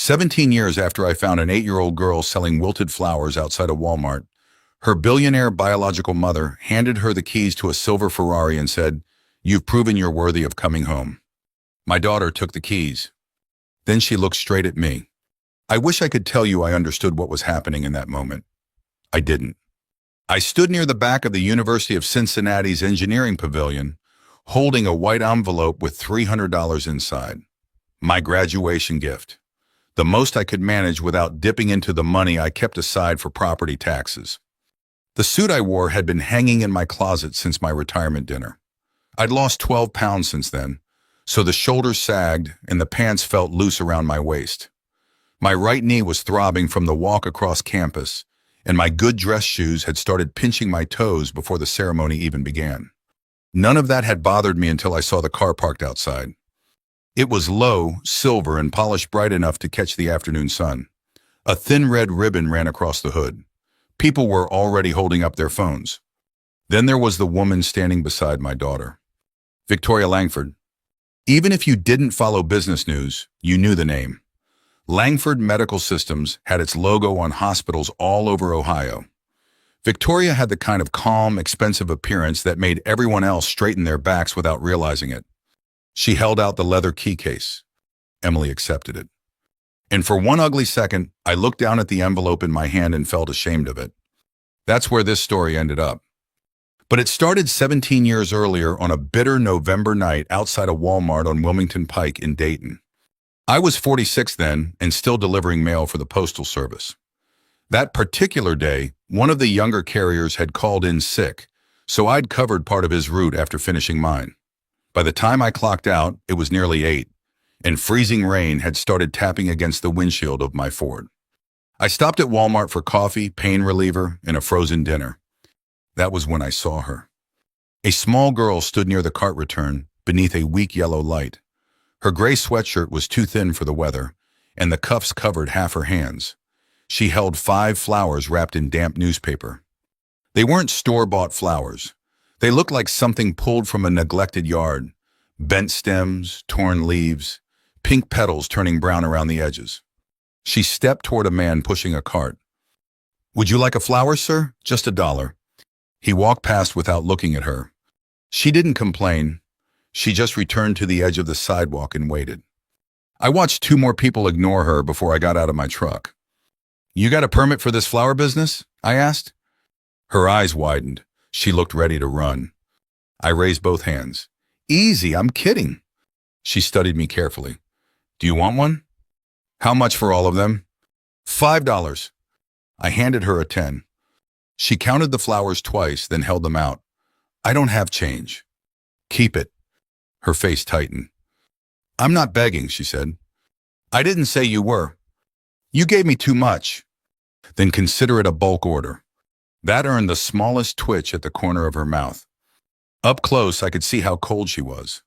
17 years after I found an 8-year-old girl selling wilted flowers outside a Walmart, her billionaire biological mother handed her the keys to a silver Ferrari and said, "You've proven you're worthy of coming home." My daughter took the keys. Then she looked straight at me. I wish I could tell you I understood what was happening in that moment. I didn't. I stood near the back of the University of Cincinnati's engineering pavilion, holding a white envelope with $300 inside. My graduation gift. The most I could manage without dipping into the money I kept aside for property taxes. The suit I wore had been hanging in my closet since my retirement dinner. I'd lost 12 pounds since then, so the shoulders sagged and the pants felt loose around my waist. My right knee was throbbing from the walk across campus, and my good dress shoes had started pinching my toes before the ceremony even began. None of that had bothered me until I saw the car parked outside. It was low, silver, and polished bright enough to catch the afternoon sun. A thin red ribbon ran across the hood. People were already holding up their phones. Then there was the woman standing beside my daughter. Victoria Langford. Even if you didn't follow business news, you knew the name. Langford Medical Systems had its logo on hospitals all over Ohio. Victoria had the kind of calm, expensive appearance that made everyone else straighten their backs without realizing it. She held out the leather key case. Emily accepted it. And for one ugly second, I looked down at the envelope in my hand and felt ashamed of it. That's where this story ended up. But it started 17 years earlier on a bitter November night outside a Walmart on Wilmington Pike in Dayton. I was 46 then and still delivering mail for the Postal Service. That particular day, one of the younger carriers had called in sick, so I'd covered part of his route after finishing mine. By the time I clocked out, it was nearly 8, and freezing rain had started tapping against the windshield of my Ford. I stopped at Walmart for coffee, pain reliever, and a frozen dinner. That was when I saw her. A small girl stood near the cart return, beneath a weak yellow light. Her gray sweatshirt was too thin for the weather, and the cuffs covered half her hands. She held 5 flowers wrapped in damp newspaper. They weren't store-bought flowers. They looked like something pulled from a neglected yard. Bent stems, torn leaves, pink petals turning brown around the edges. She stepped toward a man pushing a cart. "Would you like a flower, sir? Just $1." He walked past without looking at her. She didn't complain. She just returned to the edge of the sidewalk and waited. I watched 2 more people ignore her before I got out of my truck. "You got a permit for this flower business?" I asked. Her eyes widened. She looked ready to run. I raised both hands. "Easy, I'm kidding." She studied me carefully. "Do you want one?" "How much for all of them?" $5. I handed her a 10. She counted the flowers twice, then held them out. "I don't have change." "Keep it." Her face tightened. "I'm not begging," she said. "I didn't say you were. You gave me too much." "Then consider it a bulk order." That earned the smallest twitch at the corner of her mouth. Up close, I could see how cold she was.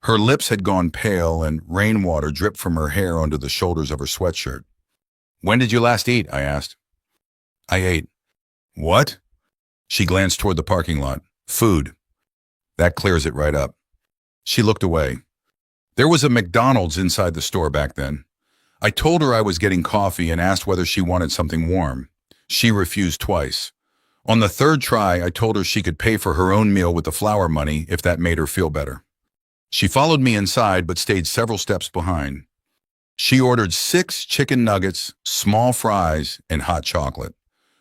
Her lips had gone pale, and rainwater dripped from her hair onto the shoulders of her sweatshirt. "When did you last eat?" I asked. "I ate." "What?" She glanced toward the parking lot. "Food." That clears it right up. She looked away. There was a McDonald's inside the store back then. I told her I was getting coffee and asked whether she wanted something warm. She refused twice. On the 3rd try, I told her she could pay for her own meal with the flower money if that made her feel better. She followed me inside but stayed several steps behind. She ordered 6 chicken nuggets, small fries, and hot chocolate.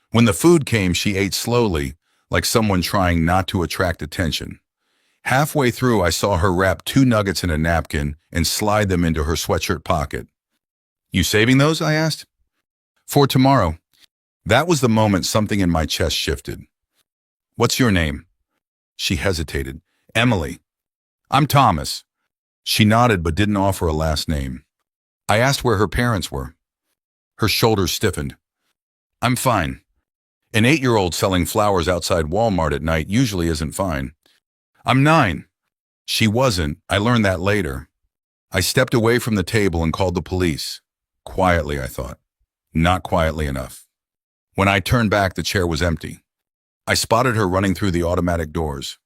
When the food came, she ate slowly, like someone trying not to attract attention. Halfway through, I saw her wrap 2 nuggets in a napkin and slide them into her sweatshirt pocket. "You saving those?" I asked. "For tomorrow." That was the moment something in my chest shifted. "What's your name?" She hesitated. "Emily." "I'm Thomas." She nodded but didn't offer a last name. I asked where her parents were. Her shoulders stiffened. "I'm fine." An 8-year-old selling flowers outside Walmart at night usually isn't fine. "I'm 9. She wasn't. I learned that later. I stepped away from the table and called the police. Quietly, I thought. Not quietly enough. When I turned back, the chair was empty. I spotted her running through the automatic doors.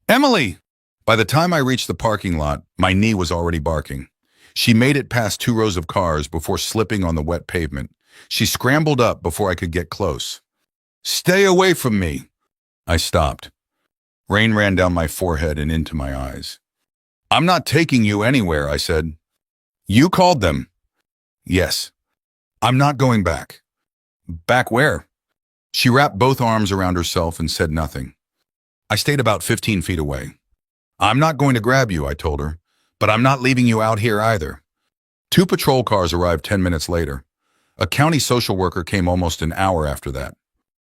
"Emily!" By the time I reached the parking lot, my knee was already barking. She made it past 2 rows of cars before slipping on the wet pavement. She scrambled up before I could get close. "Stay away from me!" I stopped. Rain ran down my forehead and into my eyes. "I'm not taking you anywhere," I said. "You called them." "Yes." "I'm not going back." "Back where?" She wrapped both arms around herself and said nothing. I stayed about 15 feet away. "I'm not going to grab you," I told her, "but I'm not leaving you out here either." 2 patrol cars arrived 10 minutes later. A county social worker came almost an hour after that.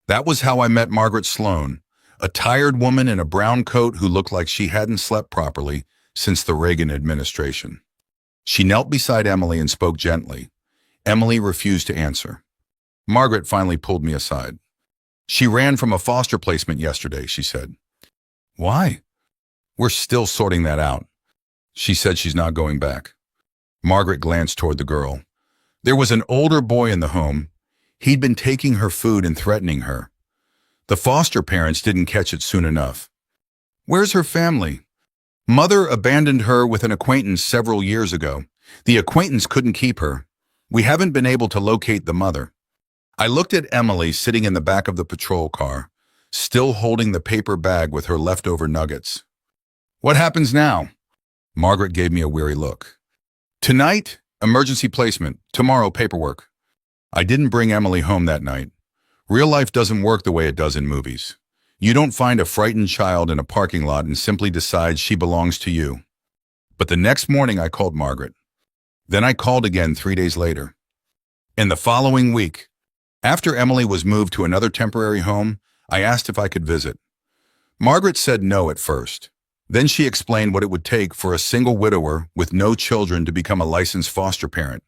That was how I met Margaret Sloan, a tired woman in a brown coat who looked like she hadn't slept properly since the Reagan administration. She knelt beside Emily and spoke gently. Emily refused to answer. Margaret finally pulled me aside. "She ran from a foster placement yesterday," she said. "Why?" "We're still sorting that out. She said she's not going back." Margaret glanced toward the girl. There was an older boy in the home. He'd been taking her food and threatening her. The foster parents didn't catch it soon enough. "Where's her family?" "Mother abandoned her with an acquaintance several years ago. The acquaintance couldn't keep her. We haven't been able to locate the mother." I looked at Emily sitting in the back of the patrol car, still holding the paper bag with her leftover nuggets. "What happens now?" Margaret gave me a weary look. "Tonight, emergency placement. Tomorrow, paperwork." I didn't bring Emily home that night. Real life doesn't work the way it does in movies. You don't find a frightened child in a parking lot and simply decide she belongs to you. But the next morning I called Margaret. Then I called again 3 days later. In the following week, after Emily was moved to another temporary home, I asked if I could visit. Margaret said no at first. Then she explained what it would take for a single widower with no children to become a licensed foster parent.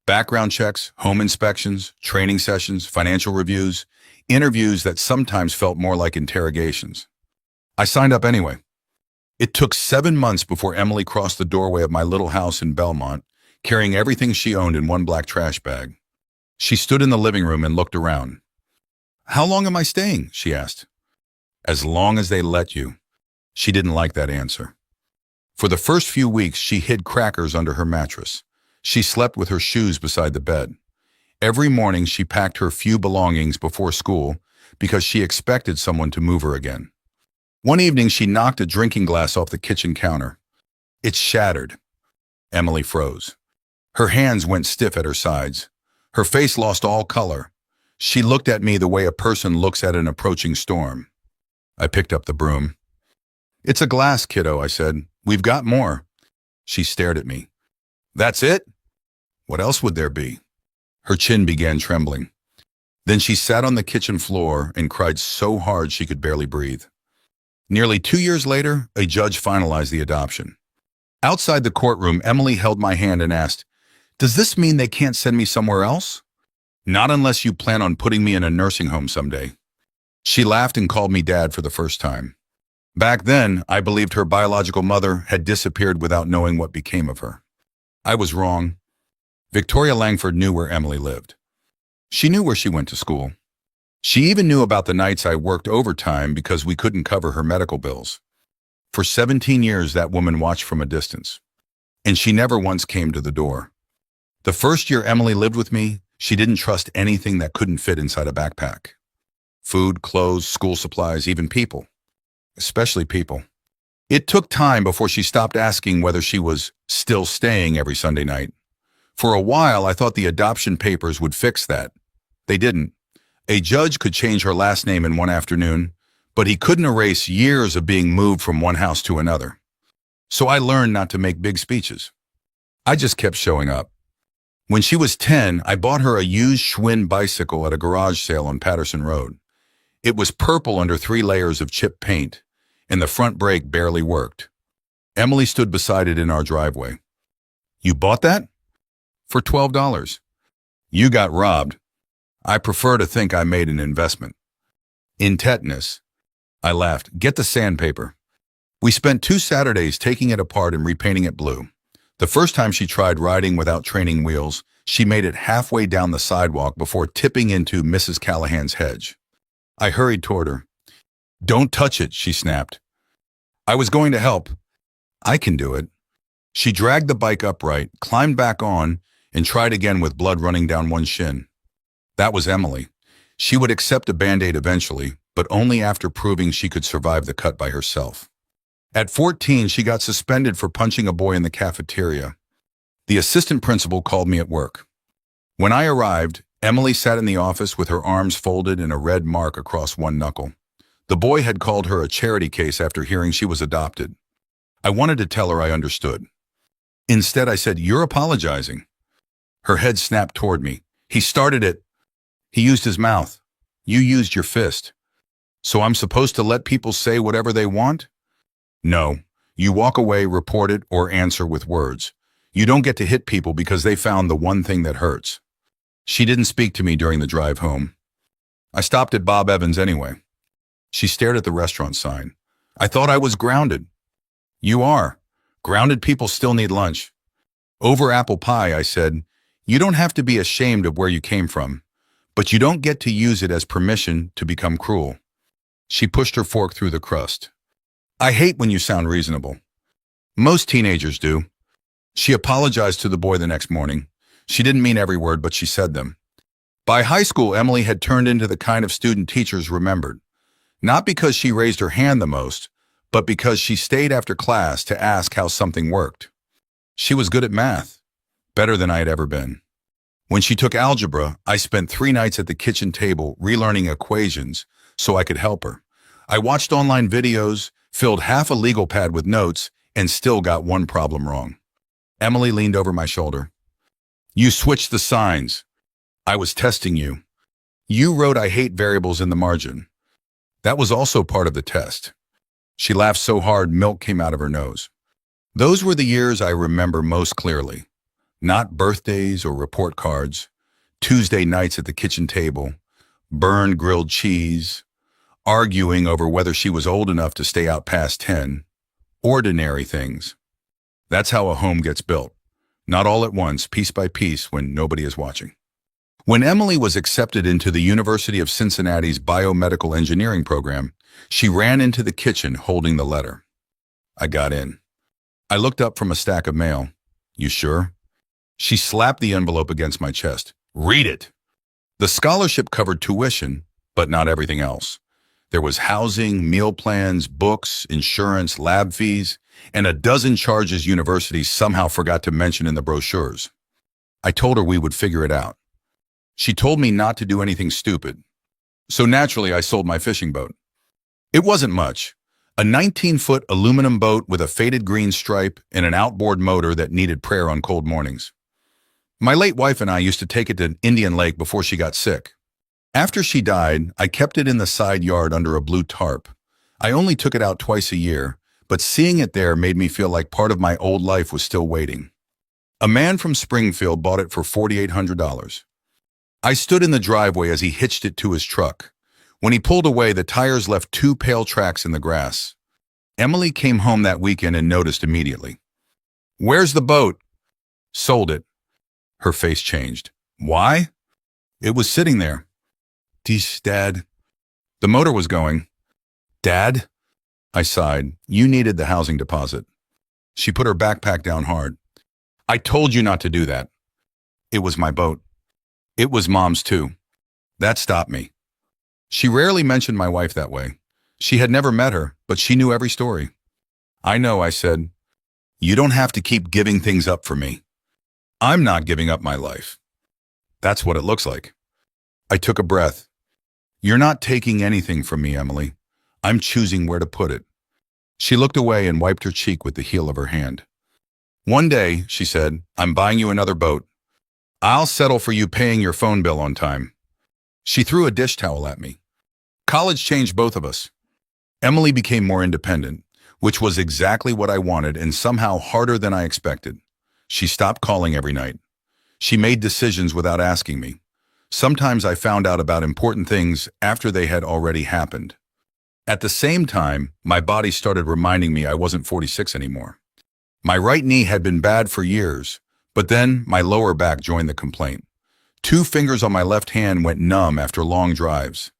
Background checks, home inspections, training sessions, financial reviews, interviews that sometimes felt more like interrogations. I signed up anyway. It took 7 months before Emily crossed the doorway of my little house in Belmont, carrying everything she owned in one black trash bag. She stood in the living room and looked around. "How long am I staying?" she asked. "As long as they let you." She didn't like that answer. For the first few weeks, she hid crackers under her mattress. She slept with her shoes beside the bed. Every morning, she packed her few belongings before school because she expected someone to move her again. One evening, she knocked a drinking glass off the kitchen counter. It shattered. Emily froze. Her hands went stiff at her sides. Her face lost all color. She looked at me the way a person looks at an approaching storm. I picked up the broom. "It's a glass, kiddo," I said. "We've got more." She stared at me. "That's it?" "What else would there be?" Her chin began trembling. Then she sat on the kitchen floor and cried so hard she could barely breathe. Nearly 2 years later, a judge finalized the adoption. Outside the courtroom, Emily held my hand and asked, "Does this mean they can't send me somewhere else?" "Not unless you plan on putting me in a nursing home someday." She laughed and called me Dad for the first time. Back then, I believed her biological mother had disappeared without knowing what became of her. I was wrong. Victoria Langford knew where Emily lived. She knew where she went to school. She even knew about the nights I worked overtime because we couldn't cover her medical bills. For 17 years, that woman watched from a distance. And she never once came to the door. The first year Emily lived with me, she didn't trust anything that couldn't fit inside a backpack. Food, clothes, school supplies, even people. Especially people. It took time before she stopped asking whether she was still staying every Sunday night. For a while, I thought the adoption papers would fix that. They didn't. A judge could change her last name in one afternoon, but he couldn't erase years of being moved from one house to another. So I learned not to make big speeches. I just kept showing up. When she was 10, I bought her a used Schwinn bicycle at a garage sale on Patterson Road. It was purple under 3 layers of chipped paint, and the front brake barely worked. Emily stood beside it in our driveway. "You bought that?" "For $12. "You got robbed." "I prefer to think I made an investment." "In tetanus." I laughed. "Get the sandpaper." We spent 2 Saturdays taking it apart and repainting it blue. The first time she tried riding without training wheels, she made it halfway down the sidewalk before tipping into Mrs. Callahan's hedge. I hurried toward her. "Don't touch it," she snapped. "I was going to help." "I can do it." She dragged the bike upright, climbed back on, and tried again with blood running down one shin. That was Emily. She would accept a Band-Aid eventually, but only after proving she could survive the cut by herself. At 14, she got suspended for punching a boy in the cafeteria. The assistant principal called me at work. When I arrived, Emily sat in the office with her arms folded and a red mark across one knuckle. The boy had called her a charity case after hearing she was adopted. I wanted to tell her I understood. Instead, I said, "You're apologizing." Her head snapped toward me. "He started it. He used his mouth. You used your fist. So I'm supposed to let people say whatever they want?" "No. You walk away, report it, or answer with words. You don't get to hit people because they found the one thing that hurts." She didn't speak to me during the drive home. I stopped at Bob Evans anyway. She stared at the restaurant sign. "I thought I was grounded." "You are. Grounded people still need lunch." Over apple pie, I said, "You don't have to be ashamed of where you came from, but you don't get to use it as permission to become cruel." She pushed her fork through the crust. "I hate when you sound reasonable." "Most teenagers do." She apologized to the boy the next morning. She didn't mean every word, but she said them. By high school, Emily had turned into the kind of student teachers remembered. Not because she raised her hand the most, but because she stayed after class to ask how something worked. She was good at math, better than I had ever been. When she took algebra, I spent 3 nights at the kitchen table relearning equations so I could help her. I watched online videos, filled half a legal pad with notes, and still got one problem wrong. Emily leaned over my shoulder. "You switched the signs. I was testing you. You wrote 'I hate variables' in the margin. That was also part of the test." She laughed so hard milk came out of her nose. Those were the years I remember most clearly. Not birthdays or report cards, Tuesday nights at the kitchen table, burned grilled cheese, arguing over whether she was old enough to stay out past 10. Ordinary things. That's how a home gets built. Not all at once, piece by piece, when nobody is watching. When Emily was accepted into the University of Cincinnati's biomedical engineering program, she ran into the kitchen holding the letter. I got in. I looked up from a stack of mail. "You sure?" She slapped the envelope against my chest. "Read it." The scholarship covered tuition, but not everything else. There was housing, meal plans, books, insurance, lab fees, and a dozen charges universities somehow forgot to mention in the brochures. I told her we would figure it out. She told me not to do anything stupid. So naturally, I sold my fishing boat. It wasn't much. A 19-foot aluminum boat with a faded green stripe and an outboard motor that needed prayer on cold mornings. My late wife and I used to take it to Indian Lake before she got sick. After she died, I kept it in the side yard under a blue tarp. I only took it out twice a year, but seeing it there made me feel like part of my old life was still waiting. A man from Springfield bought it for $4,800. I stood in the driveway as he hitched it to his truck. When he pulled away, the tires left 2 pale tracks in the grass. Emily came home that weekend and noticed immediately. "Where's the boat?" "Sold it." Her face changed. "Why?" "It was sitting there." Dad." "The motor was going." "Dad?" I sighed. "You needed the housing deposit." She put her backpack down hard. "I told you not to do that." "It was my boat." "It was Mom's too." That stopped me. She rarely mentioned my wife that way. She had never met her, but she knew every story. "I know," I said. "You don't have to keep giving things up for me. I'm not giving up my life." "That's what it looks like." I took a breath. "You're not taking anything from me, Emily. I'm choosing where to put it." She looked away and wiped her cheek with the heel of her hand. "One day," she said, "I'm buying you another boat. I'll settle for you paying your phone bill on time." She threw a dish towel at me. College changed both of us. Emily became more independent, which was exactly what I wanted and somehow harder than I expected. She stopped calling every night. She made decisions without asking me. Sometimes I found out about important things after they had already happened. At the same time, my body started reminding me I wasn't 46 anymore. My right knee had been bad for years, but then my lower back joined the complaint. 2 fingers on my left hand went numb after long drives.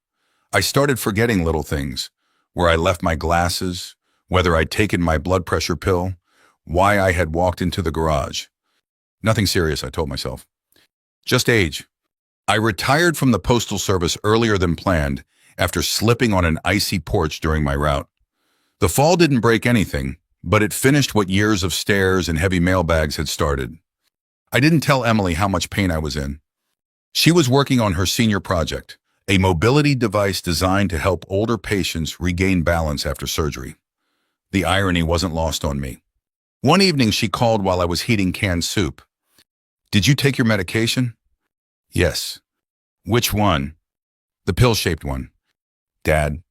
I started forgetting little things, where I left my glasses, whether I'd taken my blood pressure pill, why I had walked into the garage. Nothing serious, I told myself. Just age. I retired from the postal service earlier than planned after slipping on an icy porch during my route. The fall didn't break anything, but it finished what years of stairs and heavy mailbags had started. I didn't tell Emily how much pain I was in. She was working on her senior project, a mobility device designed to help older patients regain balance after surgery. The irony wasn't lost on me. One evening she called while I was heating canned soup. "Did you take your medication?" "Yes." "Which one?" "The pill-shaped one." "Dad."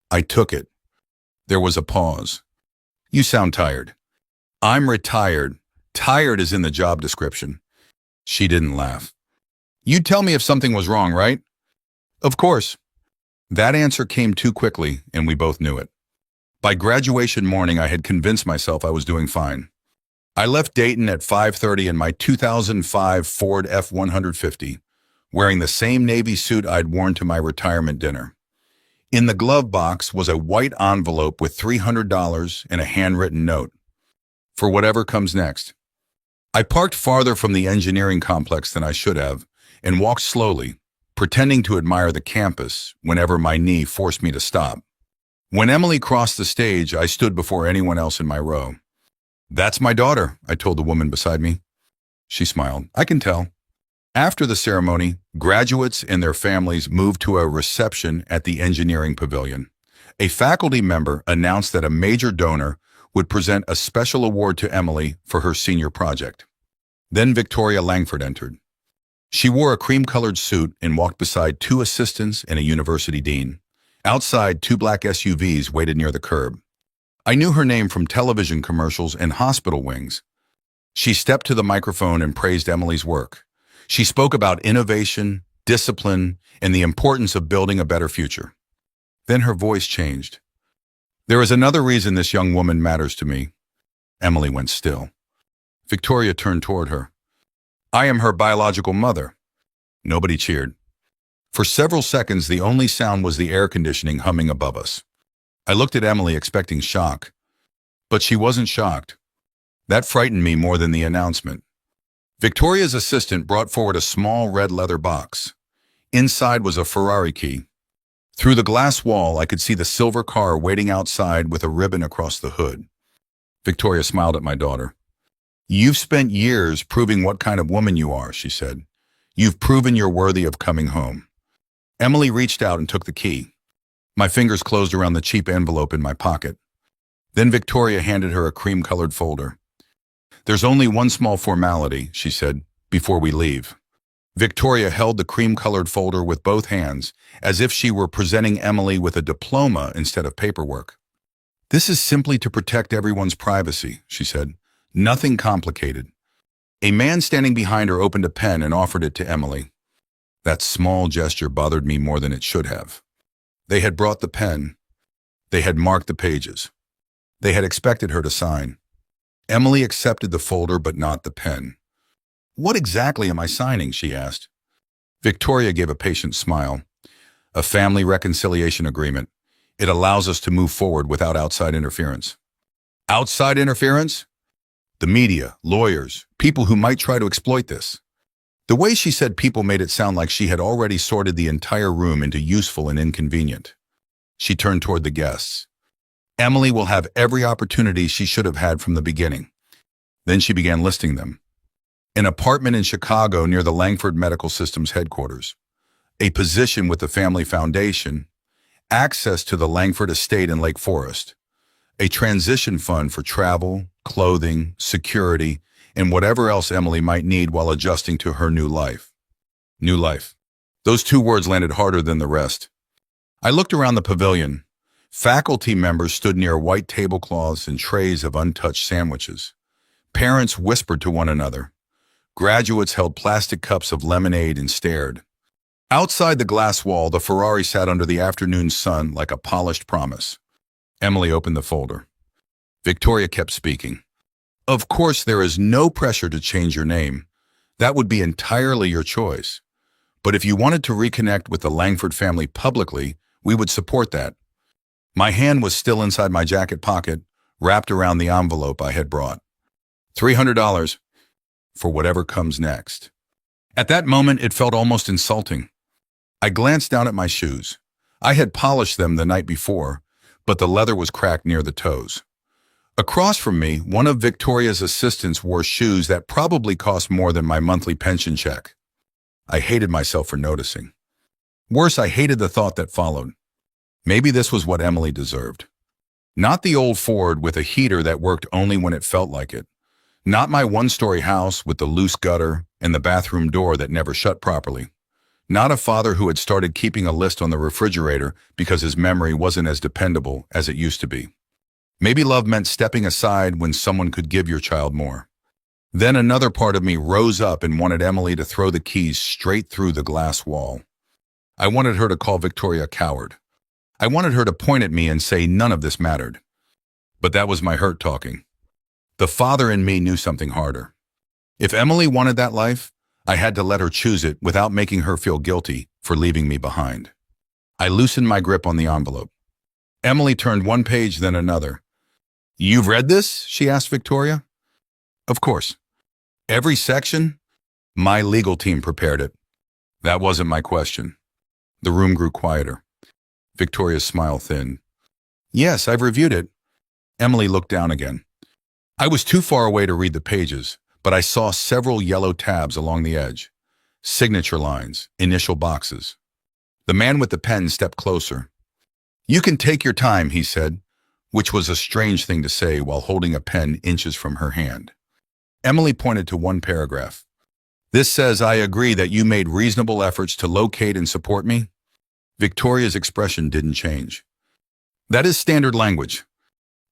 "I took it." There was a pause. "You sound tired." "I'm retired. Tired is in the job description." She didn't laugh. "You'd tell me if something was wrong, right?" "Of course." That answer came too quickly, and we both knew it. By graduation morning, I had convinced myself I was doing fine. I left Dayton at 5:30 in my 2005 Ford F-150, wearing the same Navy suit I'd worn to my retirement dinner. In the glove box was a white envelope with $300 and a handwritten note. "For whatever comes next." I parked farther from the engineering complex than I should have and walked slowly, pretending to admire the campus whenever my knee forced me to stop. When Emily crossed the stage, I stood before anyone else in my row. "That's my daughter," I told the woman beside me. She smiled. "I can tell." After the ceremony, graduates and their families moved to a reception at the engineering pavilion. A faculty member announced that a major donor would present a special award to Emily for her senior project. Then Victoria Langford entered. She wore a cream-colored suit and walked beside two assistants and a university dean. Outside, two black SUVs waited near the curb. I knew her name from television commercials and hospital wings. She stepped to the microphone and praised Emily's work. She spoke about innovation, discipline, and the importance of building a better future. Then her voice changed. "There is another reason this young woman matters to me." Emily went still. Victoria turned toward her. "I am her biological mother." Nobody cheered. For several seconds, the only sound was the air conditioning humming above us. I looked at Emily expecting shock, but she wasn't shocked. That frightened me more than the announcement. Victoria's assistant brought forward a small red leather box. Inside was a Ferrari key. Through the glass wall, I could see the silver car waiting outside with a ribbon across the hood. Victoria smiled at my daughter. "You've spent years proving what kind of woman you are," she said. "You've proven you're worthy of coming home." Emily reached out and took the key. My fingers closed around the cheap envelope in my pocket. Then Victoria handed her a cream-colored folder. "There's only one small formality," she said, "before we leave." Victoria held the cream-colored folder with both hands, as if she were presenting Emily with a diploma instead of paperwork. "This is simply to protect everyone's privacy," she said. "Nothing complicated." A man standing behind her opened a pen and offered it to Emily. That small gesture bothered me more than it should have. They had brought the pen. They had marked the pages. They had expected her to sign. Emily accepted the folder, but not the pen. "What exactly am I signing?" she asked. Victoria gave a patient smile. "A family reconciliation agreement. It allows us to move forward without outside interference." Outside interference? The media, lawyers, people who might try to exploit this. The way she said people made it sound like she had already sorted the entire room into useful and inconvenient. She turned toward the guests. "Emily will have every opportunity she should have had from the beginning." Then she began listing them. An apartment in Chicago near the Langford Medical System's headquarters. A position with the family foundation. Access to the Langford estate in Lake Forest. A transition fund for travel, clothing, security, and whatever else Emily might need while adjusting to her new life. New life. Those two words landed harder than the rest. I looked around the pavilion. Faculty members stood near white tablecloths and trays of untouched sandwiches. Parents whispered to one another. Graduates held plastic cups of lemonade and stared. Outside the glass wall, the Ferrari sat under the afternoon sun like a polished promise. Emily opened the folder. Victoria kept speaking. "Of course, there is no pressure to change your name. That would be entirely your choice. But if you wanted to reconnect with the Langford family publicly, we would support that." My hand was still inside my jacket pocket, wrapped around the envelope I had brought. $300 for whatever comes next. At that moment, it felt almost insulting. I glanced down at my shoes. I had polished them the night before, but the leather was cracked near the toes. Across from me, one of Victoria's assistants wore shoes that probably cost more than my monthly pension check. I hated myself for noticing. Worse, I hated the thought that followed. Maybe this was what Emily deserved. Not the old Ford with a heater that worked only when it felt like it. Not my one-story house with the loose gutter and the bathroom door that never shut properly. Not a father who had started keeping a list on the refrigerator because his memory wasn't as dependable as it used to be. Maybe love meant stepping aside when someone could give your child more. Then another part of me rose up and wanted Emily to throw the keys straight through the glass wall. I wanted her to call Victoria a coward. I wanted her to point at me and say none of this mattered. But that was my hurt talking. The father in me knew something harder. If Emily wanted that life, I had to let her choose it without making her feel guilty for leaving me behind. I loosened my grip on the envelope. Emily turned one page, then another. "You've read this?" she asked Victoria. Of course. Every section? My legal team prepared it. That wasn't my question. The room grew quieter. Victoria's smile thinned. "Yes, I've reviewed it." Emily looked down again. I was too far away to read the pages, but I saw several yellow tabs along the edge. Signature lines, initial boxes. The man with the pen stepped closer. "You can take your time," he said, which was a strange thing to say while holding a pen inches from her hand. Emily pointed to one paragraph. "This says I agree that you made reasonable efforts to locate and support me." Victoria's expression didn't change. "That is standard language.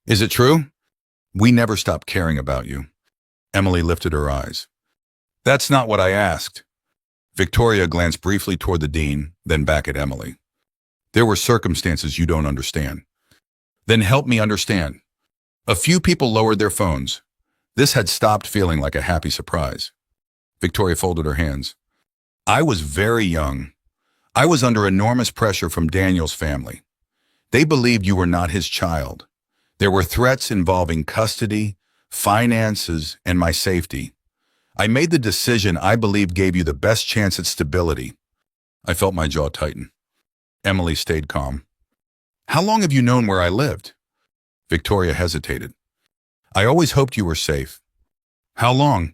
Is it true?" "We never stopped caring about you." Emily lifted her eyes. "That's not what I asked." Victoria glanced briefly toward the dean, then back at Emily. "There were circumstances you don't understand." "Then help me understand." A few people lowered their phones. This had stopped feeling like a happy surprise. Victoria folded her hands. "I was very young. I was under enormous pressure from Daniel's family. They believed you were not his child. There were threats involving custody, finances, and my safety. I made the decision I believed gave you the best chance at stability." I felt my jaw tighten. Emily stayed calm. "How long have you known where I lived?" Victoria hesitated. "I always hoped you were safe." "How long?"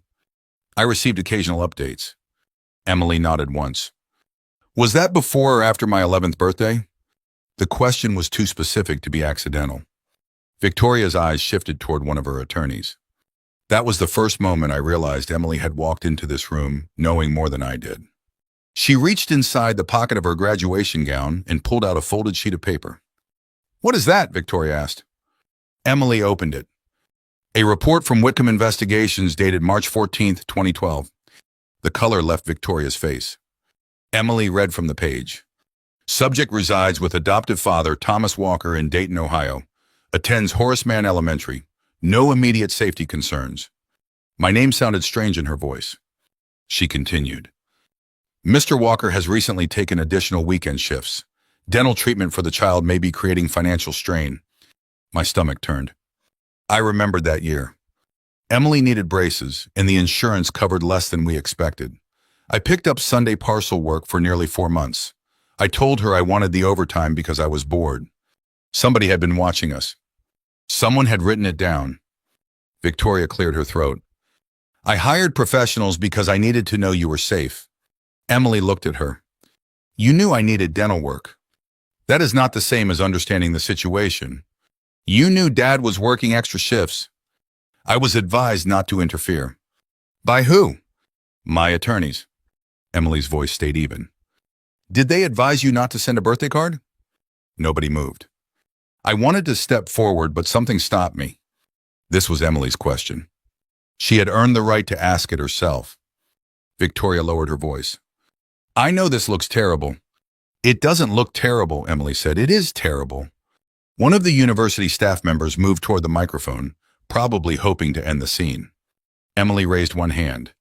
"I received occasional updates." Emily nodded once. "Was that before or after my 11th birthday?" The question was too specific to be accidental. Victoria's eyes shifted toward one of her attorneys. That was the first moment I realized Emily had walked into this room knowing more than I did. She reached inside the pocket of her graduation gown and pulled out a folded sheet of paper. "What is that?" Victoria asked. Emily opened it. "A report from Whitcomb Investigations dated March 14th, 2012. The color left Victoria's face. Emily read from the page. "Subject resides with adoptive father Thomas Walker in Dayton, Ohio. Attends Horace Mann Elementary. No immediate safety concerns." My name sounded strange in her voice. She continued. "Mr. Walker has recently taken additional weekend shifts. Dental treatment for the child may be creating financial strain." My stomach turned. I remembered that year. Emily needed braces, and the insurance covered less than we expected. I picked up Sunday parcel work for nearly 4 months. I told her I wanted the overtime because I was bored. Somebody had been watching us. Someone had written it down. Victoria cleared her throat. "I hired professionals because I needed to know you were safe." Emily looked at her. "You knew I needed dental work. That is not the same as understanding the situation. You knew Dad was working extra shifts. I was advised not to interfere." "By who?" "My attorneys." Emily's voice stayed even. "Did they advise you not to send a birthday card?" Nobody moved. I wanted to step forward, but something stopped me. This was Emily's question. She had earned the right to ask it herself. Victoria lowered her voice. "I know this looks terrible." "It doesn't look terrible," Emily said. "It is terrible." One of the university staff members moved toward the microphone, probably hoping to end the scene. Emily raised one hand.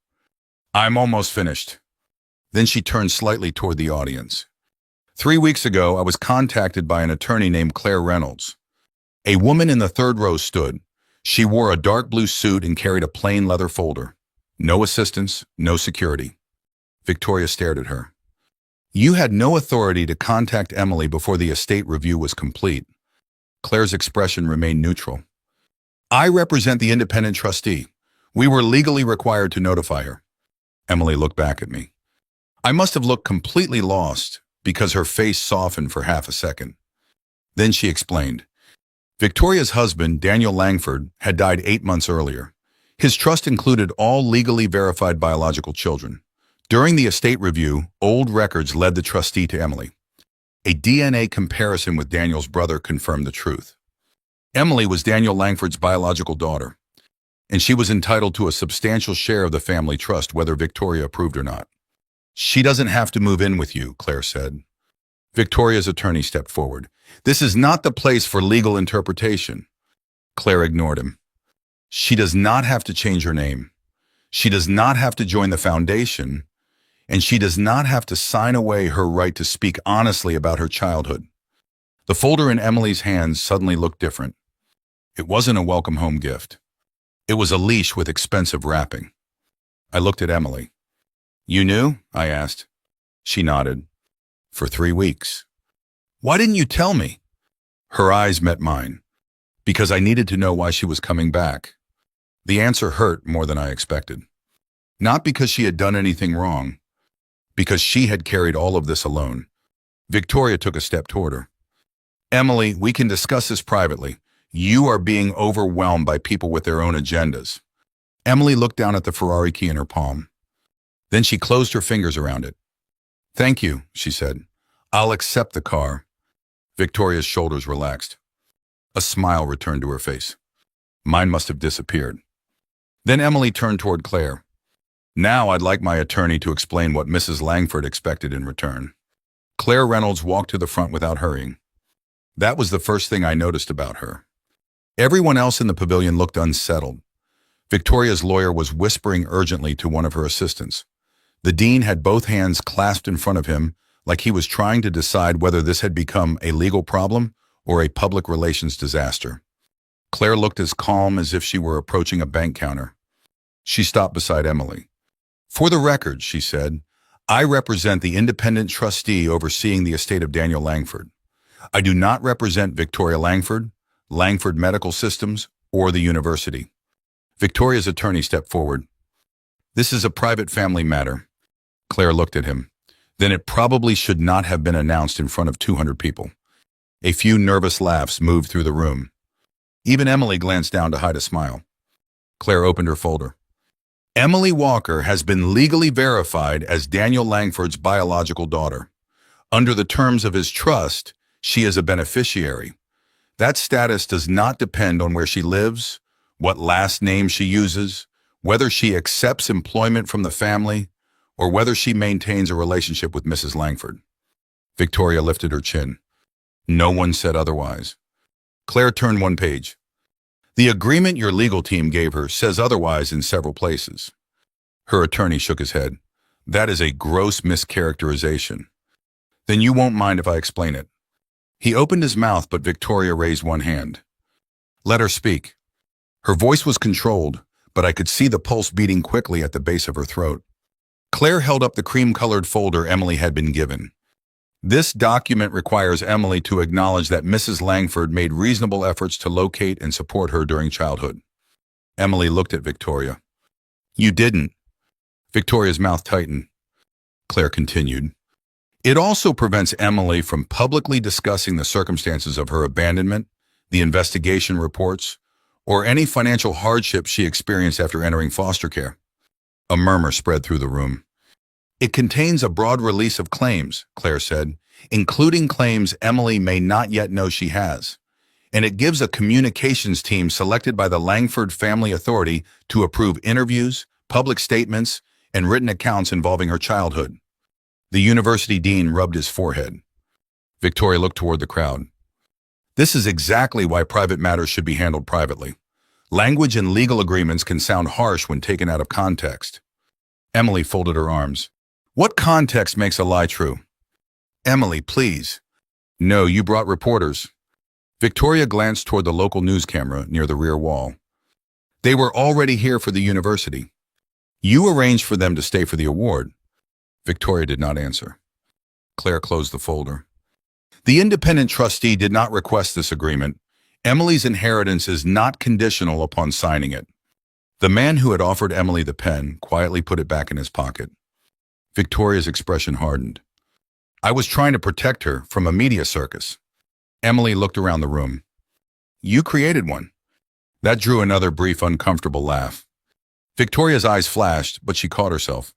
"I'm almost finished." Then she turned slightly toward the audience. 3 weeks ago, I was contacted by an attorney named Claire Reynolds. A woman in the third row stood. She wore a dark blue suit and carried a plain leather folder. No assistance, no security. Victoria stared at her. You had no authority to contact Emily before the estate review was complete. Claire's expression remained neutral. I represent the independent trustee. We were legally required to notify her. Emily looked back at me. I must have looked completely lost because her face softened for half a second. Then she explained. Victoria's husband, Daniel Langford, had died 8 months earlier. His trust included all legally verified biological children. During the estate review, old records led the trustee to Emily. A DNA comparison with Daniel's brother confirmed the truth. Emily was Daniel Langford's biological daughter, and she was entitled to a substantial share of the family trust whether Victoria approved or not. She doesn't have to move in with you, Claire said. Victoria's attorney stepped forward. This is not the place for legal interpretation. Claire ignored him. She does not have to change her name. She does not have to join the foundation, and she does not have to sign away her right to speak honestly about her childhood. The folder in Emily's hands suddenly looked different. It wasn't a welcome home gift. It was a leash with expensive wrapping. I looked at Emily. You knew? I asked. She nodded. For 3 weeks. Why didn't you tell me? Her eyes met mine. Because I needed to know why she was coming back. The answer hurt more than I expected. Not because she had done anything wrong. Because she had carried all of this alone. Victoria took a step toward her. Emily, we can discuss this privately. You are being overwhelmed by people with their own agendas. Emily looked down at the Ferrari key in her palm. Then she closed her fingers around it. Thank you, she said. I'll accept the car. Victoria's shoulders relaxed. A smile returned to her face. Mine must have disappeared. Then Emily turned toward Claire. Now I'd like my attorney to explain what Mrs. Langford expected in return. Claire Reynolds walked to the front without hurrying. That was the first thing I noticed about her. Everyone else in the pavilion looked unsettled. Victoria's lawyer was whispering urgently to one of her assistants. The dean had both hands clasped in front of him, like he was trying to decide whether this had become a legal problem or a public relations disaster. Claire looked as calm as if she were approaching a bank counter. She stopped beside Emily. For the record, she said, I represent the independent trustee overseeing the estate of Daniel Langford. I do not represent Victoria Langford, Langford Medical Systems, or the university. Victoria's attorney stepped forward. This is a private family matter. Claire looked at him. Then it probably should not have been announced in front of 200 people. A few nervous laughs moved through the room. Even Emily glanced down to hide a smile. Claire opened her folder. Emily Walker has been legally verified as Daniel Langford's biological daughter. Under the terms of his trust, she is a beneficiary. That status does not depend on where she lives, what last name she uses, whether she accepts employment from the family, or whether she maintains a relationship with Mrs. Langford. Victoria lifted her chin. No one said otherwise. Claire turned one page. The agreement your legal team gave her says otherwise in several places. Her attorney shook his head. That is a gross mischaracterization. Then you won't mind if I explain it. He opened his mouth, but Victoria raised one hand. Let her speak. Her voice was controlled, but I could see the pulse beating quickly at the base of her throat. Claire held up the cream-colored folder Emily had been given. This document requires Emily to acknowledge that Mrs. Langford made reasonable efforts to locate and support her during childhood. Emily looked at Victoria. You didn't. Victoria's mouth tightened. Claire continued. It also prevents Emily from publicly discussing the circumstances of her abandonment, the investigation reports, or any financial hardship she experienced after entering foster care. A murmur spread through the room. It contains a broad release of claims, Claire said, including claims Emily may not yet know she has. And it gives a communications team selected by the Langford Family Authority to approve interviews, public statements, and written accounts involving her childhood. The university dean rubbed his forehead. Victoria looked toward the crowd. This is exactly why private matters should be handled privately. Language in legal agreements can sound harsh when taken out of context. Emily folded her arms. What context makes a lie true? Emily, please. No, you brought reporters. Victoria glanced toward the local news camera near the rear wall. They were already here for the university. You arranged for them to stay for the award. Victoria did not answer. Claire closed the folder. The independent trustee did not request this agreement. Emily's inheritance is not conditional upon signing it. The man who had offered Emily the pen quietly put it back in his pocket. Victoria's expression hardened. I was trying to protect her from a media circus. Emily looked around the room. You created one. That drew another brief, uncomfortable laugh. Victoria's eyes flashed, but she caught herself.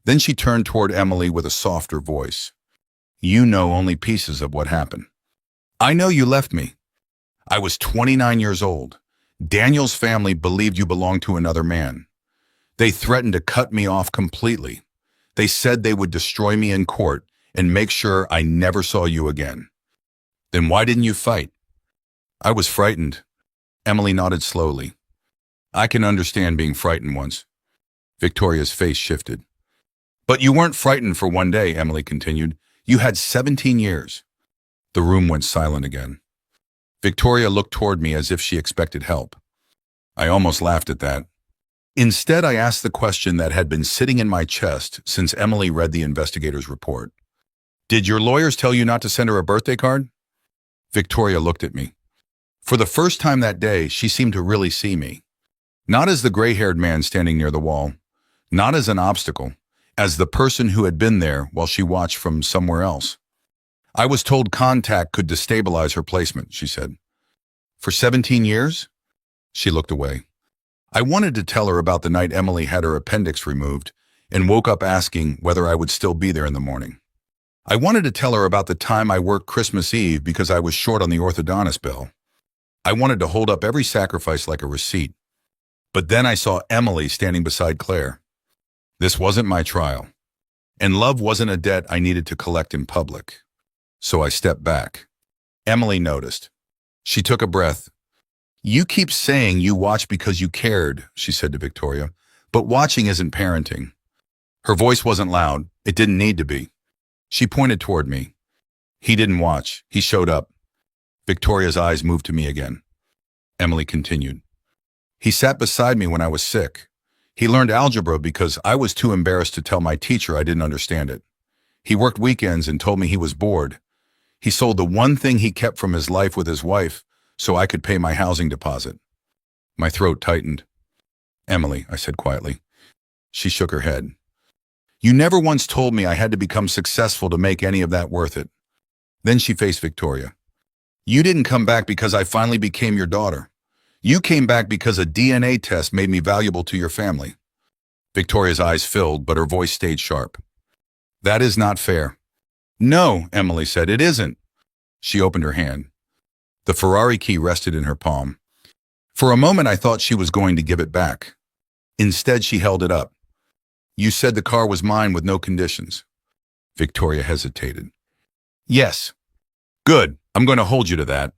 Then she turned toward Emily with a softer voice. You know only pieces of what happened. I know you left me. I was 29 years old. Daniel's family believed you belonged to another man. They threatened to cut me off completely. They said they would destroy me in court and make sure I never saw you again. Then why didn't you fight? I was frightened. Emily nodded slowly. I can understand being frightened once. Victoria's face shifted. But you weren't frightened for one day, Emily continued. You had 17 years. The room went silent again. Victoria looked toward me as if she expected help. I almost laughed at that. Instead, I asked the question that had been sitting in my chest since Emily read the investigator's report. Did your lawyers tell you not to send her a birthday card? Victoria looked at me. For the first time that day, she seemed to really see me. Not as the gray-haired man standing near the wall, not as an obstacle, as the person who had been there while she watched from somewhere else. I was told contact could destabilize her placement, she said. For 17 years? She looked away. I wanted to tell her about the night Emily had her appendix removed and woke up asking whether I would still be there in the morning. I wanted to tell her about the time I worked Christmas Eve because I was short on the orthodontist bill. I wanted to hold up every sacrifice like a receipt. But then I saw Emily standing beside Claire. This wasn't my trial, and love wasn't a debt I needed to collect in public. So I stepped back. Emily noticed. She took a breath. You keep saying you watched because you cared, she said to Victoria, but watching isn't parenting. Her voice wasn't loud. It didn't need to be. She pointed toward me. He didn't watch. He showed up. Victoria's eyes moved to me again. Emily continued. He sat beside me when I was sick. He learned algebra because I was too embarrassed to tell my teacher I didn't understand it. He worked weekends and told me he was bored. He sold the one thing he kept from his life with his wife so I could pay my housing deposit. My throat tightened. Emily, I said quietly. She shook her head. You never once told me I had to become successful to make any of that worth it. Then she faced Victoria. You didn't come back because I finally became your daughter. You came back because a DNA test made me valuable to your family. Victoria's eyes filled, but her voice stayed sharp. That is not fair. No, Emily said, it isn't. She opened her hand. The Ferrari key rested in her palm. For a moment, I thought she was going to give it back. Instead, she held it up. You said the car was mine with no conditions. Victoria hesitated. Yes. Good. I'm going to hold you to that.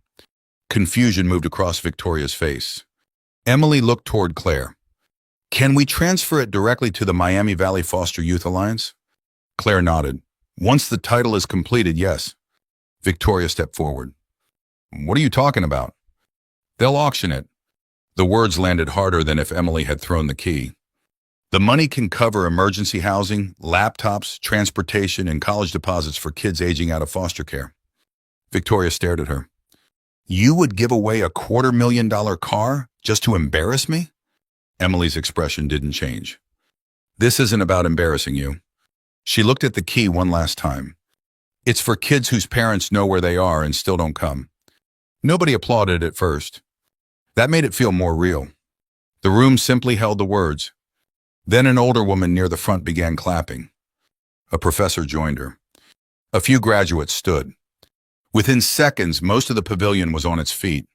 Confusion moved across Victoria's face. Emily looked toward Claire. Can we transfer it directly to the Miami Valley Foster Youth Alliance? Claire nodded. Once the title is completed, yes. Victoria stepped forward. What are you talking about? They'll auction it. The words landed harder than if Emily had thrown the key. The money can cover emergency housing, laptops, transportation, and college deposits for kids aging out of foster care. Victoria stared at her. You would give away a $250,000 car just to embarrass me? Emily's expression didn't change. This isn't about embarrassing you. She looked at the key one last time. It's for kids whose parents know where they are and still don't come. Nobody applauded at first. That made it feel more real. The room simply held the words. Then an older woman near the front began clapping. A professor joined her. A few graduates stood. Within seconds, most of the pavilion was on its feet.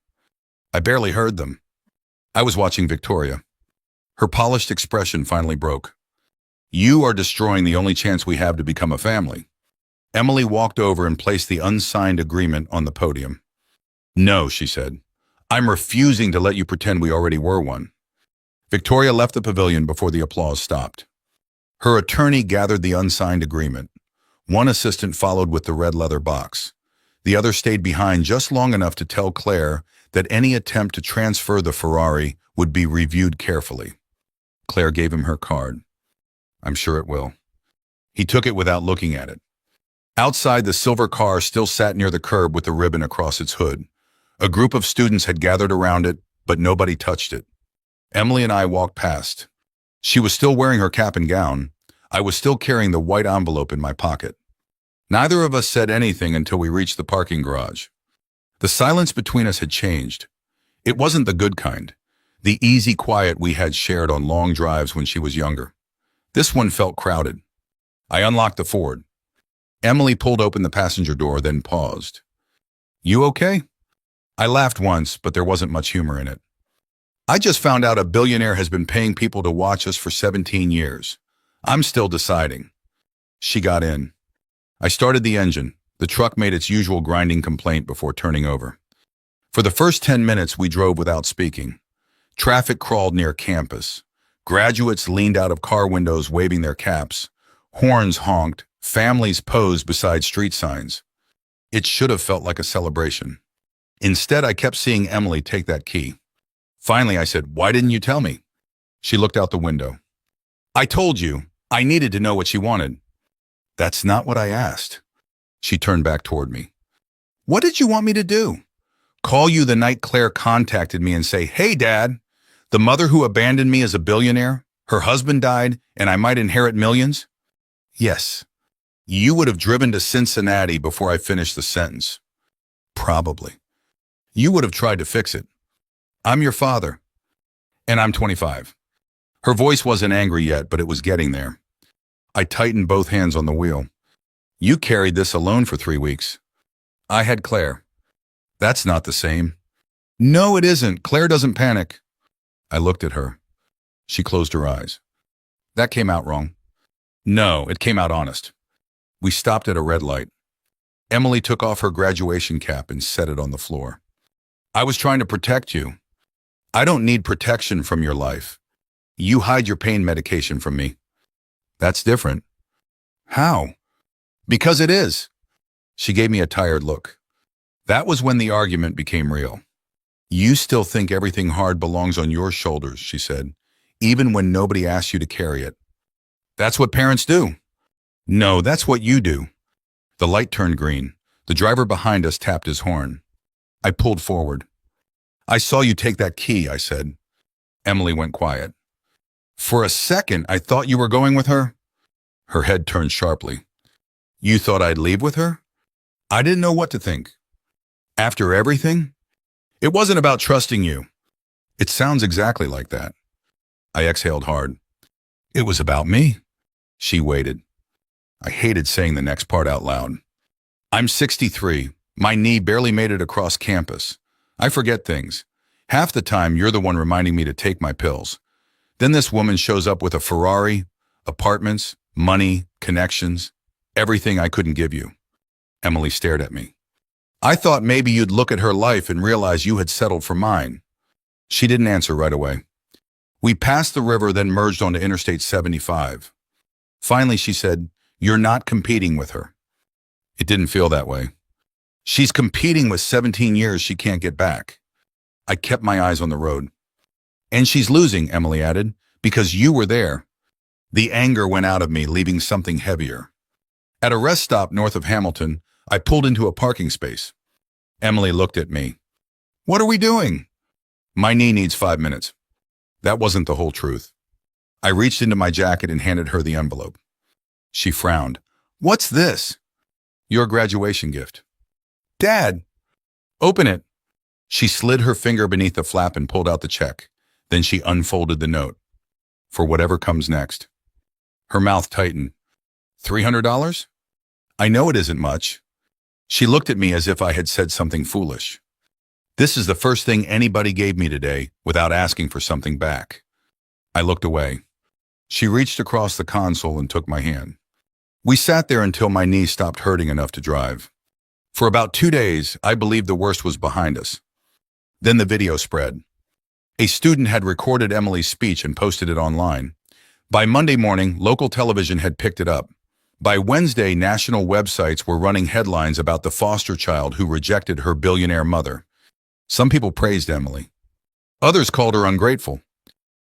I barely heard them. I was watching Victoria. Her polished expression finally broke. You are destroying the only chance we have to become a family. Emily walked over and placed the unsigned agreement on the podium. No, she said. I'm refusing to let you pretend we already were one. Victoria left the pavilion before the applause stopped. Her attorney gathered the unsigned agreement. One assistant followed with the red leather box. The other stayed behind just long enough to tell Claire that any attempt to transfer the Ferrari would be reviewed carefully. Claire gave him her card. I'm sure it will. He took it without looking at it. Outside, the silver car still sat near the curb with the ribbon across its hood. A group of students had gathered around it, but nobody touched it. Emily and I walked past. She was still wearing her cap and gown. I was still carrying the white envelope in my pocket. Neither of us said anything until we reached the parking garage. The silence between us had changed. It wasn't the good kind, the easy quiet we had shared on long drives when she was younger. This one felt crowded. I unlocked the Ford. Emily pulled open the passenger door, then paused. You okay? I laughed once, but there wasn't much humor in it. I just found out a billionaire has been paying people to watch us for 17 years. I'm still deciding. She got in. I started the engine. The truck made its usual grinding complaint before turning over. For the first 10 minutes, we drove without speaking. Traffic crawled near campus. Graduates leaned out of car windows waving their caps. Horns honked. Families posed beside street signs. It should have felt like a celebration. Instead, I kept seeing Emily take that key. Finally, I said, "Why didn't you tell me?" She looked out the window. "I told you. I needed to know what she wanted." "That's not what I asked." She turned back toward me. "What did you want me to do? Call you the night Claire contacted me and say, 'Hey, Dad, the mother who abandoned me is a billionaire, her husband died, and I might inherit millions?'" "Yes." "You would have driven to Cincinnati before I finished the sentence." "Probably." "You would have tried to fix it." "I'm your father." "And I'm 25. Her voice wasn't angry yet, but it was getting there. I tightened both hands on the wheel. "You carried this alone for 3 weeks." "I had Claire." "That's not the same." "No, it isn't. Claire doesn't panic." I looked at her. She closed her eyes. "That came out wrong." "No, it came out honest." We stopped at a red light. Emily took off her graduation cap and set it on the floor. "I was trying to protect you." "I don't need protection from your life. You hide your pain medication from me." "That's different." "How?" "Because it is." She gave me a tired look. That was when the argument became real. "You still think everything hard belongs on your shoulders," she said, "even when nobody asks you to carry it." "That's what parents do." "No, that's what you do." The light turned green. The driver behind us tapped his horn. I pulled forward. "I saw you take that key," I said. Emily went quiet. "For a second, I thought you were going with her." Her head turned sharply. "You thought I'd leave with her?" I didn't know what to think. "After everything?" "It wasn't about trusting you." "It sounds exactly like that." I exhaled hard. "It was about me." She waited. I hated saying the next part out loud. "I'm 63. My knee barely made it across campus. I forget things. Half the time, you're the one reminding me to take my pills. Then this woman shows up with a Ferrari, apartments, money, connections, everything I couldn't give you." Emily stared at me. "I thought maybe you'd look at her life and realize you had settled for mine." She didn't answer right away. We passed the river, then merged onto Interstate 75. Finally, she said, "You're not competing with her." It didn't feel that way. "She's competing with 17 years she can't get back." I kept my eyes on the road. "And she's losing," Emily added, "because you were there." The anger went out of me, leaving something heavier. At a rest stop north of Hamilton, I pulled into a parking space. Emily looked at me. "What are we doing?" "My knee needs 5 minutes." That wasn't the whole truth. I reached into my jacket and handed her the envelope. She frowned. "What's this?" "Your graduation gift." "Dad!" "Open it." She slid her finger beneath the flap and pulled out the check. Then she unfolded the note. "For whatever comes next." Her mouth tightened. $300? I know it isn't much. She looked at me as if I had said something foolish. "This is the first thing anybody gave me today without asking for something back." I looked away. She reached across the console and took my hand. We sat there until my knee stopped hurting enough to drive. For about 2 days, I believed the worst was behind us. Then the video spread. A student had recorded Emily's speech and posted it online. By Monday morning, local television had picked it up. By Wednesday, national websites were running headlines about the foster child who rejected her billionaire mother. Some people praised Emily. Others called her ungrateful.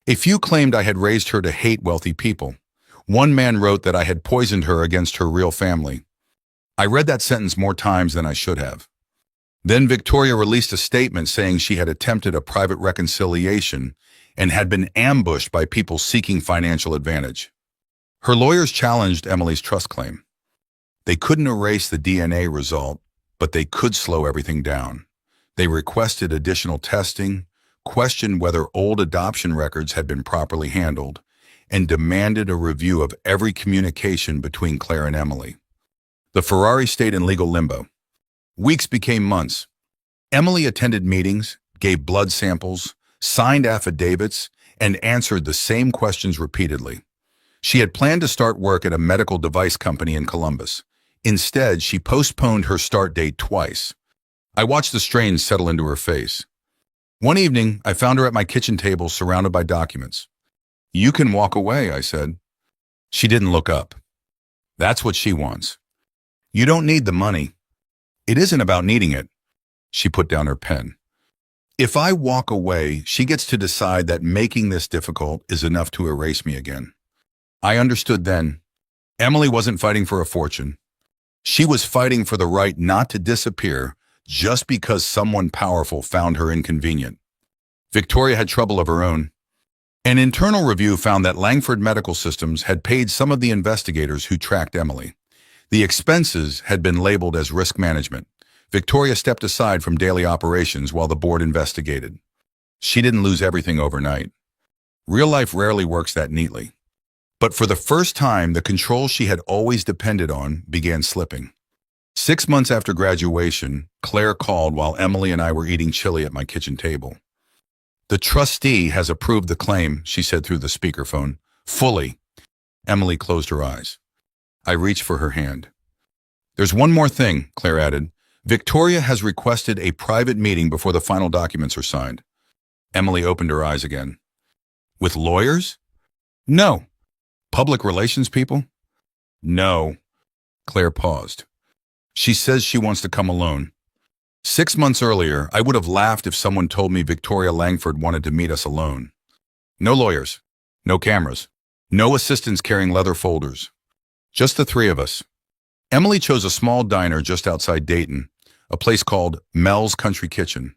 A few claimed I had raised her to hate wealthy people. One man wrote that I had poisoned her against her real family. I read that sentence more times than I should have. Then Victoria released a statement saying she had attempted a private reconciliation and had been ambushed by people seeking financial advantage. Her lawyers challenged Emily's trust claim. They couldn't erase the DNA result, but they could slow everything down. They requested additional testing, questioned whether old adoption records had been properly handled, and demanded a review of every communication between Claire and Emily. The Ferrari stayed in legal limbo. Weeks became months. Emily attended meetings, gave blood samples, signed affidavits, and answered the same questions repeatedly. She had planned to start work at a medical device company in Columbus. Instead, she postponed her start date twice. I watched the strain settle into her face. One evening, I found her at my kitchen table surrounded by documents. "You can walk away," I said. She didn't look up. That's what she wants. You don't need the money. It isn't about needing it. She put down her pen. If I walk away, she gets to decide that making this difficult is enough to erase me again. I understood then. Emily wasn't fighting for a fortune. She was fighting for the right not to disappear just because someone powerful found her inconvenient. Victoria had trouble of her own. An internal review found that Langford Medical Systems had paid some of the investigators who tracked Emily. The expenses had been labeled as risk management. Victoria stepped aside from daily operations while the board investigated. She didn't lose everything overnight. Real life rarely works that neatly. But for the first time, the control she had always depended on began slipping. 6 months after graduation, Claire called while Emily and I were eating chili at my kitchen table. "The trustee has approved the claim," she said through the speakerphone. "Fully." Emily closed her eyes. I reached for her hand. "There's one more thing," Claire added. "Victoria has requested a private meeting before the final documents are signed." Emily opened her eyes again. "With lawyers?" "No." "Public relations people?" "No." Claire paused. "She says she wants to come alone." 6 months earlier, I would have laughed if someone told me Victoria Langford wanted to meet us alone. No lawyers, no cameras, no assistants carrying leather folders. Just the three of us. Emily chose a small diner just outside Dayton, a place called Mel's Country Kitchen.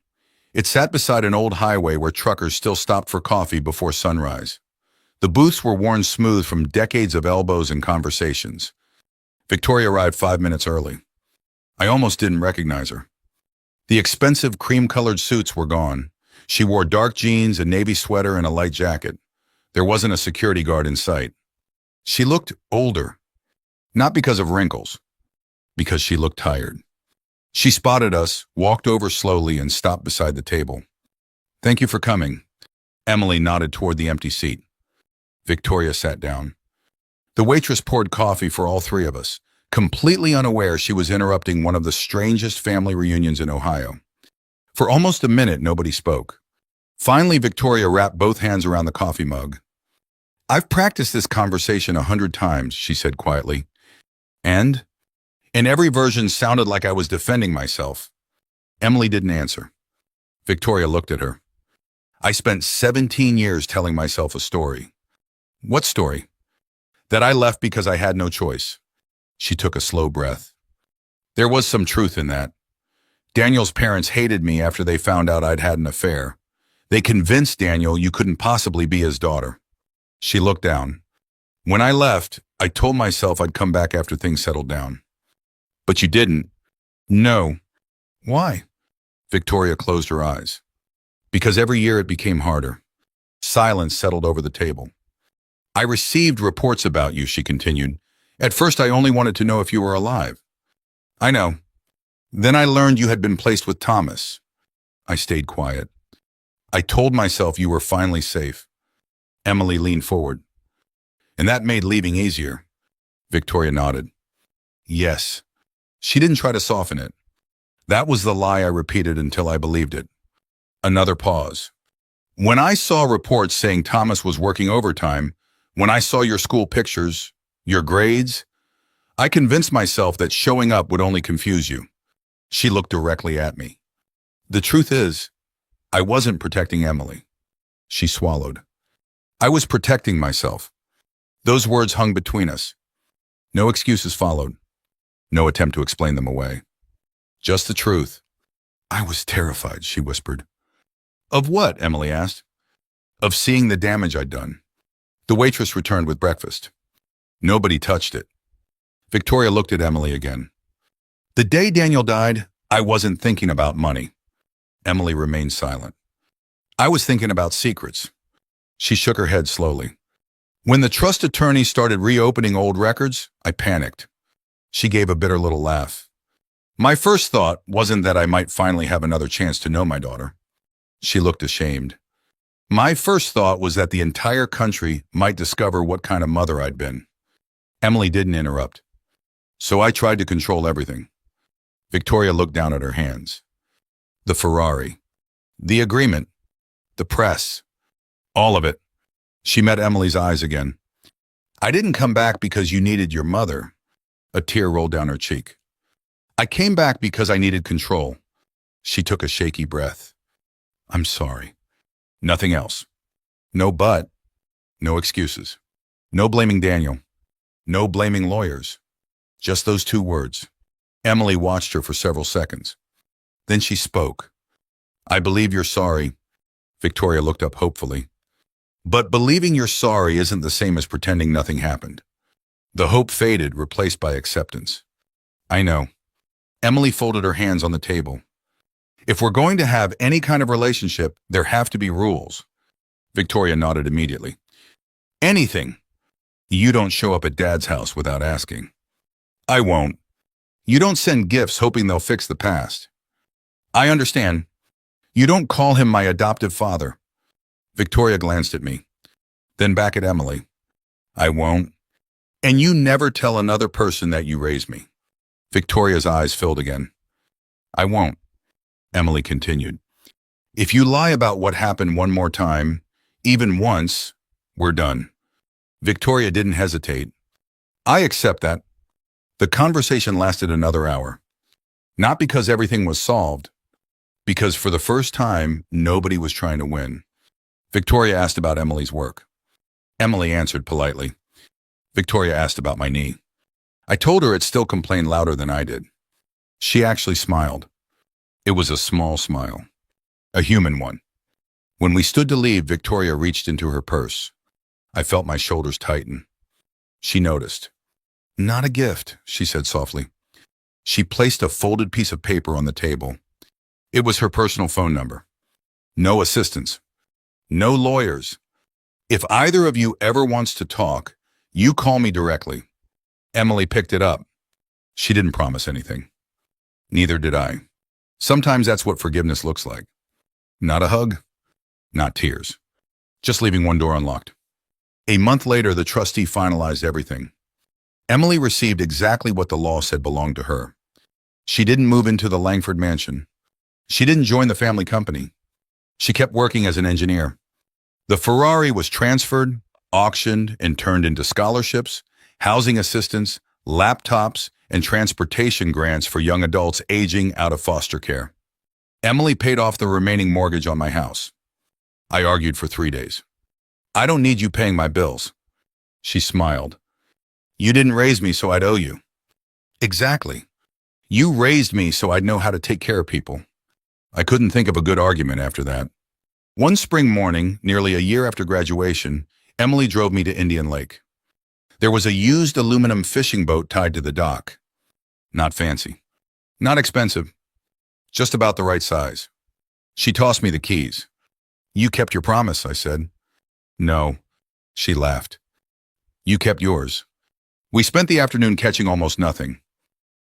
It sat beside an old highway where truckers still stopped for coffee before sunrise. The booths were worn smooth from decades of elbows and conversations. Victoria arrived 5 minutes early. I almost didn't recognize her. The expensive cream-colored suits were gone. She wore dark jeans, a navy sweater, and a light jacket. There wasn't a security guard in sight. She looked older. Not because of wrinkles, because she looked tired. She spotted us, walked over slowly, and stopped beside the table. "Thank you for coming." Emily nodded toward the empty seat. Victoria sat down. The waitress poured coffee for all three of us, completely unaware she was interrupting one of the strangest family reunions in Ohio. For almost a minute, nobody spoke. Finally, Victoria wrapped both hands around the coffee mug. "I've practiced this conversation 100 times, she said quietly. "And?" "And every version sounded like I was defending myself." Emily didn't answer. Victoria looked at her. "I spent 17 years telling myself a story." "What story?" "That I left because I had no choice." She took a slow breath. There was some truth in that. Daniel's parents hated me after they found out I'd had an affair. They convinced Daniel you couldn't possibly be his daughter. She looked down. "When I left, I told myself I'd come back after things settled down." "But you didn't." "No." "Why?" Victoria closed her eyes. "Because every year it became harder." Silence settled over the table. "I received reports about you," she continued. "At first I only wanted to know if you were alive." "I know. Then I learned you had been placed with Thomas." I stayed quiet. "I told myself you were finally safe." Emily leaned forward. "And that made leaving easier." Victoria nodded. "Yes." She didn't try to soften it. "That was the lie I repeated until I believed it." Another pause. "When I saw reports saying Thomas was working overtime, when I saw your school pictures, your grades, I convinced myself that showing up would only confuse you." She looked directly at me. "The truth is, I wasn't protecting Emily. She swallowed. I was protecting myself. Those words hung between us. No excuses followed. No attempt to explain them away. Just the truth. I was terrified, she whispered. Of what? Emily asked. Of seeing the damage I'd done. The waitress returned with breakfast. Nobody touched it. Victoria looked at Emily again. The day Daniel died, I wasn't thinking about money. Emily remained silent. I was thinking about secrets. She shook her head slowly. When the trust attorney started reopening old records, I panicked. She gave a bitter little laugh. My first thought wasn't that I might finally have another chance to know my daughter. She looked ashamed. My first thought was that the entire country might discover what kind of mother I'd been. Emily didn't interrupt. So I tried to control everything. Victoria looked down at her hands. The Ferrari. The agreement. The press. All of it. She met Emily's eyes again. I didn't come back because you needed your mother. A tear rolled down her cheek. I came back because I needed control. She took a shaky breath. I'm sorry. Nothing else. No but. No excuses. No blaming Daniel. No blaming lawyers. Just those two words. Emily watched her for several seconds. Then she spoke. I believe you're sorry. Victoria looked up hopefully. But believing you're sorry isn't the same as pretending nothing happened. The hope faded, replaced by acceptance. I know. Emily folded her hands on the table. If we're going to have any kind of relationship, there have to be rules. Victoria nodded immediately. Anything. You don't show up at Dad's house without asking. I won't. You don't send gifts hoping they'll fix the past. I understand. You don't call him my adoptive father. Victoria glanced at me, then back at Emily. I won't. And you never tell another person that you raised me. Victoria's eyes filled again. I won't. Emily continued. If you lie about what happened one more time, even once, we're done. Victoria didn't hesitate. I accept that. The conversation lasted another hour. Not because everything was solved, because for the first time, nobody was trying to win. Victoria asked about Emily's work. Emily answered politely. Victoria asked about my knee. I told her it still complained louder than I did. She actually smiled. It was a small smile. A human one. When we stood to leave, Victoria reached into her purse. I felt my shoulders tighten. She noticed. Not a gift, she said softly. She placed a folded piece of paper on the table. It was her personal phone number. No assistants. No lawyers. If either of you ever wants to talk, you call me directly. Emily picked it up. She didn't promise anything. Neither did I. Sometimes that's what forgiveness looks like. Not a hug, not tears. Just leaving one door unlocked. A month later, the trustee finalized everything. Emily received exactly what the law said belonged to her. She didn't move into the Langford mansion. She didn't join the family company. She kept working as an engineer. The Ferrari was transferred, auctioned, and turned into scholarships, housing assistance, laptops, and transportation grants for young adults aging out of foster care. Emily paid off the remaining mortgage on my house. I argued for 3 days. I don't need you paying my bills. She smiled. You didn't raise me so I'd owe you. Exactly. You raised me so I'd know how to take care of people. I couldn't think of a good argument after that. One spring morning, nearly a year after graduation, Emily drove me to Indian Lake. There was a used aluminum fishing boat tied to the dock. Not fancy. Not expensive. Just about the right size. She tossed me the keys. You kept your promise, I said. No. She laughed. You kept yours. We spent the afternoon catching almost nothing.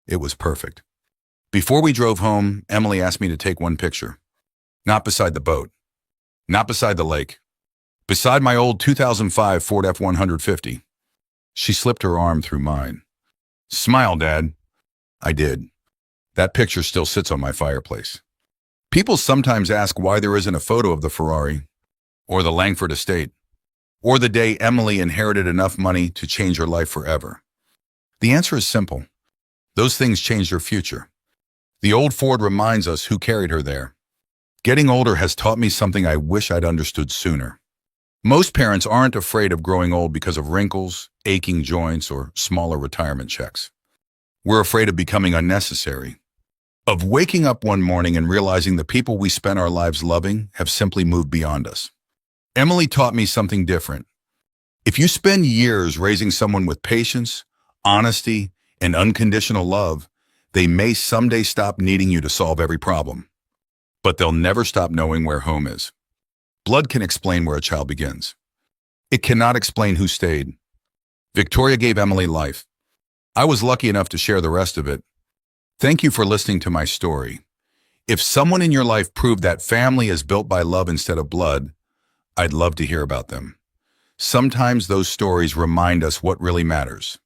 It was perfect. Before we drove home, Emily asked me to take one picture. Not beside the boat. Not beside the lake. Beside my old 2005 Ford F-150. She slipped her arm through mine. Smile, Dad. I did. That picture still sits on my fireplace. People sometimes ask why there isn't a photo of the Ferrari, or the Langford estate, or the day Emily inherited enough money to change her life forever. The answer is simple. Those things changed her future. The old Ford reminds us who carried her there. Getting older has taught me something I wish I'd understood sooner. Most parents aren't afraid of growing old because of wrinkles, aching joints, or smaller retirement checks. We're afraid of becoming unnecessary, of waking up one morning and realizing the people we spent our lives loving have simply moved beyond us. Emily taught me something different. If you spend years raising someone with patience, honesty, and unconditional love, they may someday stop needing you to solve every problem. But they'll never stop knowing where home is. Blood can explain where a child begins. It cannot explain who stayed. Victoria gave Emily life. I was lucky enough to share the rest of it. Thank you for listening to my story. If someone in your life proved that family is built by love instead of blood, I'd love to hear about them. Sometimes those stories remind us what really matters.